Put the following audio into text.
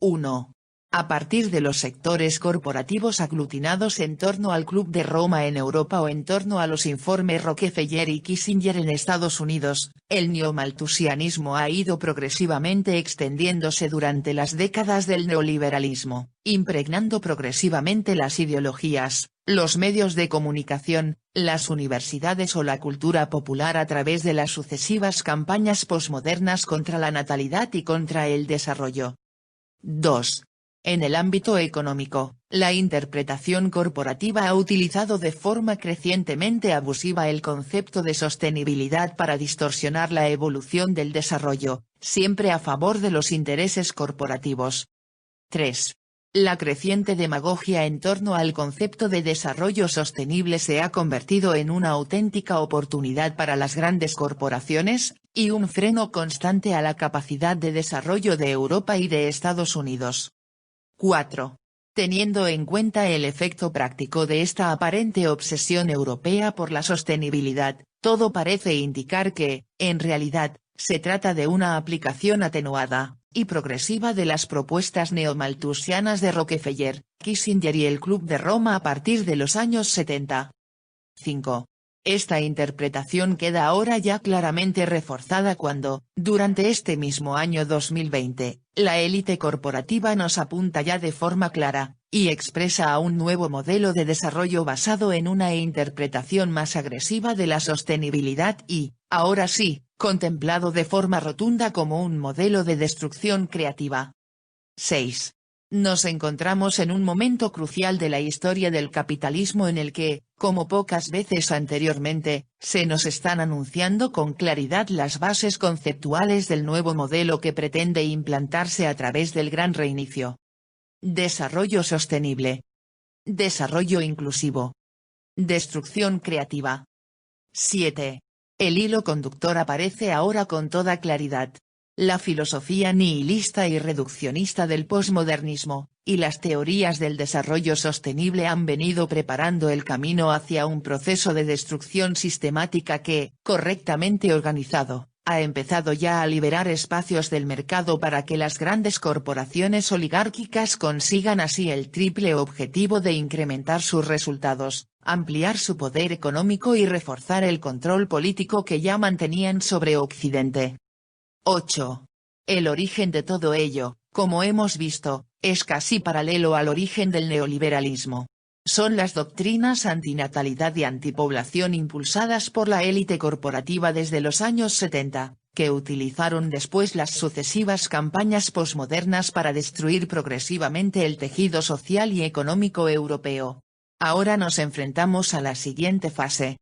1. A partir de los sectores corporativos aglutinados en torno al Club de Roma en Europa o en torno a los informes Rockefeller y Kissinger en Estados Unidos, el neomalthusianismo ha ido progresivamente extendiéndose durante las décadas del neoliberalismo, impregnando progresivamente las ideologías, los medios de comunicación, las universidades o la cultura popular a través de las sucesivas campañas posmodernas contra la natalidad y contra el desarrollo. 2. En el ámbito económico, la interpretación corporativa ha utilizado de forma crecientemente abusiva el concepto de sostenibilidad para distorsionar la evolución del desarrollo, siempre a favor de los intereses corporativos. 3. La creciente demagogia en torno al concepto de desarrollo sostenible se ha convertido en una auténtica oportunidad para las grandes corporaciones, y un freno constante a la capacidad de desarrollo de Europa y de Estados Unidos. 4. Teniendo en cuenta el efecto práctico de esta aparente obsesión europea por la sostenibilidad, todo parece indicar que, en realidad, se trata de una aplicación atenuada y progresiva de las propuestas neomalthusianas de Rockefeller, Kissinger y el Club de Roma a partir de los años 70. 5. Esta interpretación queda ahora ya claramente reforzada cuando, durante este mismo año 2020, la élite corporativa nos apunta ya de forma clara, y expresa a un nuevo modelo de desarrollo basado en una interpretación más agresiva de la sostenibilidad y, ahora sí, contemplado de forma rotunda como un modelo de destrucción creativa. 6. Nos encontramos en un momento crucial de la historia del capitalismo en el que, como pocas veces anteriormente, se nos están anunciando con claridad las bases conceptuales del nuevo modelo que pretende implantarse a través del gran reinicio. Desarrollo sostenible. Desarrollo inclusivo. Destrucción creativa. 7. El hilo conductor aparece ahora con toda claridad. La filosofía nihilista y reduccionista del posmodernismo, y las teorías del desarrollo sostenible han venido preparando el camino hacia un proceso de destrucción sistemática que, correctamente organizado, ha empezado ya a liberar espacios del mercado para que las grandes corporaciones oligárquicas consigan así el triple objetivo de incrementar sus resultados, ampliar su poder económico y reforzar el control político que ya mantenían sobre Occidente. 8. El origen de todo ello, como hemos visto, es casi paralelo al origen del neoliberalismo. Son las doctrinas antinatalidad y antipoblación impulsadas por la élite corporativa desde los años 70, que utilizaron después las sucesivas campañas posmodernas para destruir progresivamente el tejido social y económico europeo. Ahora nos enfrentamos a la siguiente fase,